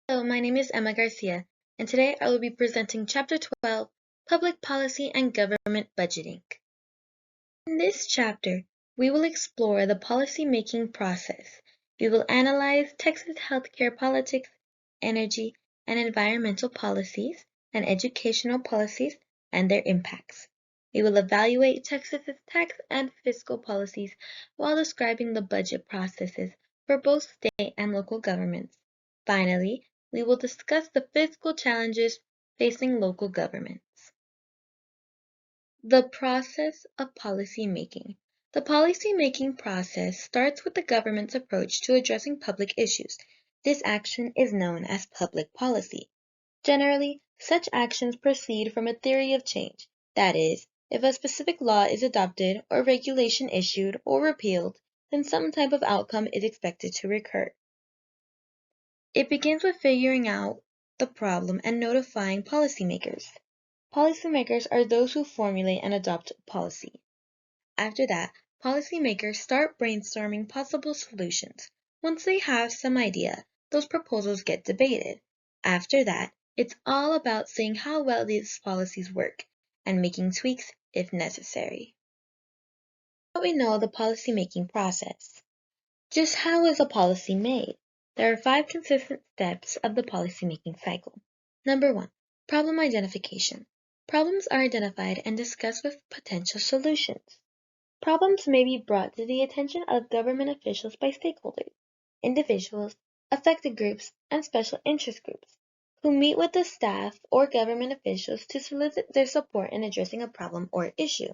Hello, my name is Emma Garcia, and today I will be presenting Chapter 12, Public Policy and Government Budgeting. In this chapter, we will explore the policy-making process. We will analyze Texas healthcare politics, energy and environmental policies, and educational policies and their impacts. We will evaluate Texas's tax and fiscal policies while describing the budget processes for both state and local governments. Finally, we will discuss the fiscal challenges facing local governments. The process of policy making. The policy-making process starts with the government's approach to addressing public issues. This action is known as public policy. Generally, such actions proceed from a theory of change. That is, if a specific law is adopted or regulation issued or repealed, then some type of outcome is expected to recur. It begins with figuring out the problem and notifying policymakers. Policymakers are those who formulate and adopt policy. After that, policymakers start brainstorming possible solutions. Once they have some idea, those proposals get debated. After that, it's all about seeing how well these policies work and making tweaks if necessary. How do we know the policymaking process? Just how is a policy made? There are 5 consistent steps of the policymaking cycle. Number 1. Problem identification. Problems are identified and discussed with potential solutions. Problems may be brought to the attention of government officials by stakeholders, individuals, affected groups, and special interest groups, who meet with the staff or government officials to solicit their support in addressing a problem or issue.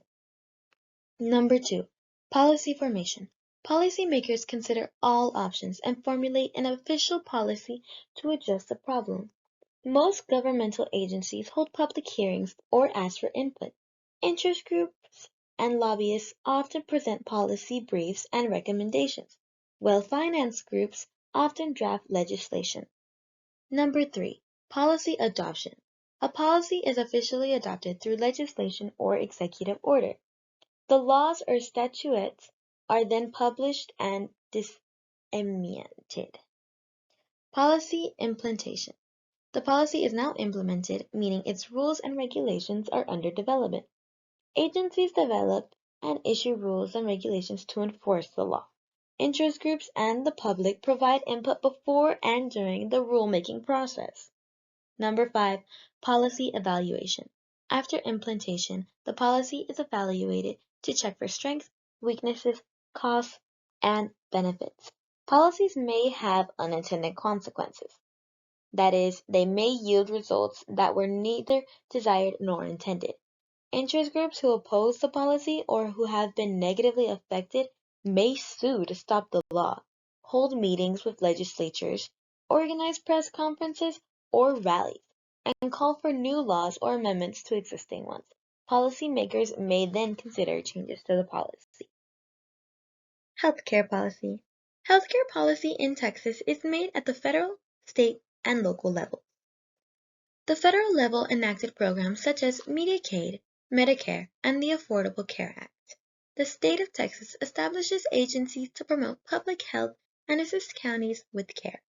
Number 2. Policy formation. Policymakers consider all options and formulate an official policy to address the problem. Most governmental agencies hold public hearings or ask for input. Interest groups and lobbyists often present policy briefs and recommendations. Well-financed groups often draft legislation. Number 3. Policy adoption. A policy is officially adopted through legislation or executive order. The laws or statutes are then published and disseminated. Policy implementation. The policy is now implemented, meaning its rules and regulations are under development. Agencies develop and issue rules and regulations to enforce the law. Interest groups and the public provide input before and during the rulemaking process. Number 5. Policy evaluation. After implementation, the policy is evaluated to check for strengths, weaknesses, costs, and benefits. Policies may have unintended consequences. That is, they may yield results that were neither desired nor intended. Interest groups who oppose the policy or who have been negatively affected may sue to stop the law, hold meetings with legislatures, organize press conferences or rallies, and call for new laws or amendments to existing ones. Policymakers may then consider changes to the policy. Healthcare policy. Healthcare policy in Texas is made at the federal, state, and local level. The federal level enacted programs such as Medicaid, Medicare, and the Affordable Care Act. The state of Texas establishes agencies to promote public health and assist counties with care.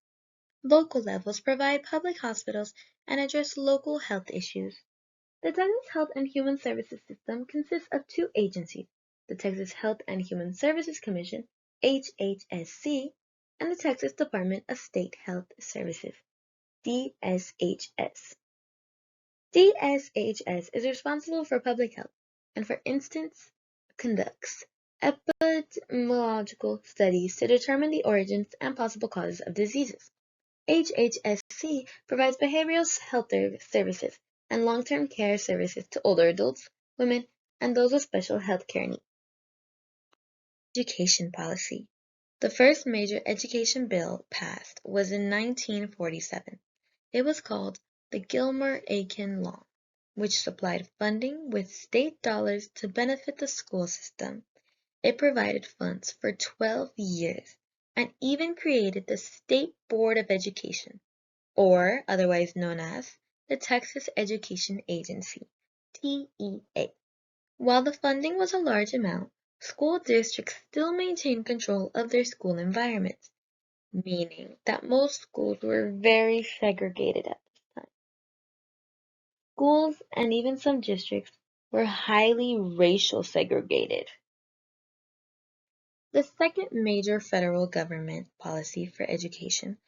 Local levels provide public hospitals and address local health issues. The Texas Health and Human Services System consists of 2 agencies, the Texas Health and Human Services Commission, HHSC, and the Texas Department of State Health Services, DSHS. DSHS is responsible for public health and, for instance, conducts epidemiological studies to determine the origins and possible causes of diseases. HHSC provides behavioral health services and long-term care services to older adults, women, and those with special health care needs. Education policy. The first major education bill passed was in 1947. It was called the Gilmer-Aiken Law, which supplied funding with state dollars to benefit the school system. It provided funds for 12 years and even created the State Board of Education, or otherwise known as the Texas Education Agency, TEA. While the funding was a large amount, school districts still maintained control of their school environments. meaning that most schools were very segregated at this time. Schools and even some districts were highly racial segregated. The second major federal government policy for education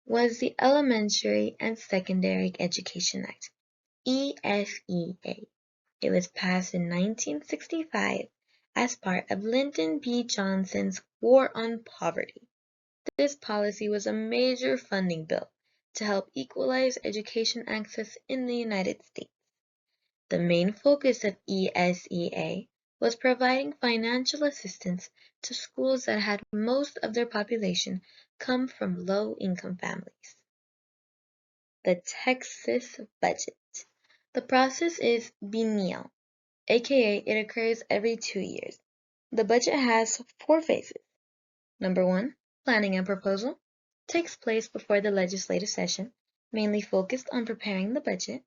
was the Elementary and Secondary Education Act, ESEA. It was passed in 1965 as part of Lyndon B. Johnson's War on Poverty. This policy was a major funding bill to help equalize education access in the United States. The main focus of ESEA was providing financial assistance to schools that had most of their population come from low-income families. The Texas budget. The process is biennial, aka it occurs every 2 years. The budget has 4 phases. Number 1, planning and proposal, takes place before the legislative session, mainly focused on preparing the budget.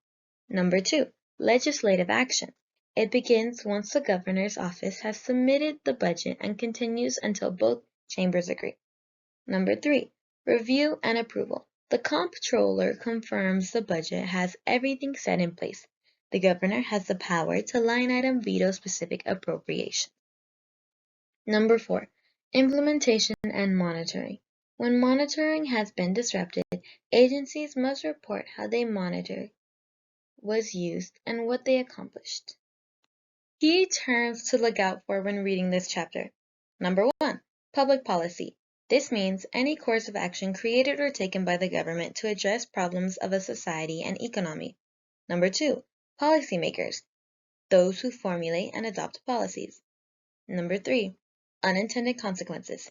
Number 2, legislative action. It begins once the governor's office has submitted the budget and continues until both chambers agree. Number 3, review and approval. The comptroller confirms the budget has everything set in place. The governor has the power to line item veto specific appropriations. Number 4, implementation and monitoring. When monitoring has been disrupted, agencies must report how they monitor was used and what they accomplished. Key terms to look out for when reading this chapter. Number 1, public policy. This means any course of action created or taken by the government to address problems of a society and economy. Number 2, policymakers, those who formulate and adopt policies. Number 3, unintended consequences.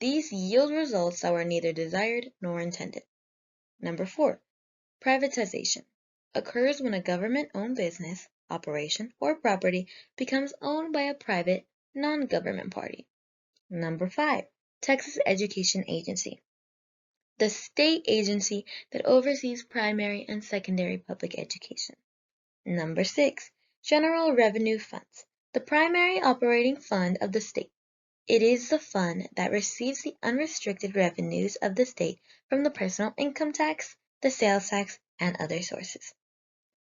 These yield results that were neither desired nor intended. Number 4, privatization. Occurs when a government-owned business, operation, or property becomes owned by a private, non-government party. Number 5, Texas Education Agency. The state agency that oversees primary and secondary public education. Number 6, General Revenue Funds. The primary operating fund of the state. It is the fund that receives the unrestricted revenues of the state from the personal income tax, the sales tax, and other sources.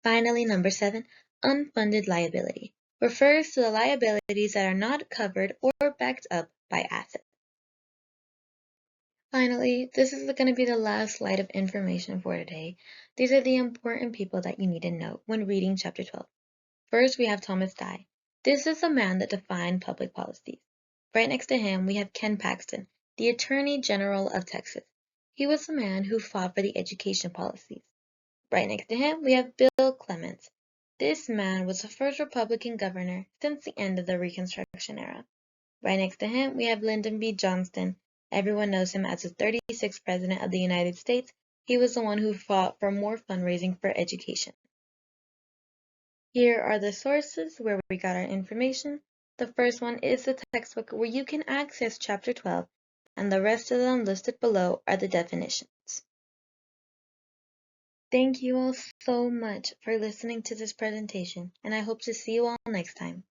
Finally, number 7, unfunded liability, refers to the liabilities that are not covered or backed up by assets. Finally, this is going to be the last slide of information for today. These are the important people that you need to know when reading Chapter 12. First, we have Thomas Dye. This is the man that defined public policies. Right next to him, we have Ken Paxton, the Attorney General of Texas. He was the man who fought for the education policies. Right next to him, we have Bill Clements. This man was the first Republican governor since the end of the Reconstruction era. Right next to him, we have Lyndon B. Johnson. Everyone knows him as the 36th President of the United States. He was the one who fought for more fundraising for education. Here are the sources where we got our information. The first one is the textbook where you can access Chapter 12, and the rest of them listed below are the definitions. Thank you all so much for listening to this presentation, and I hope to see you all next time.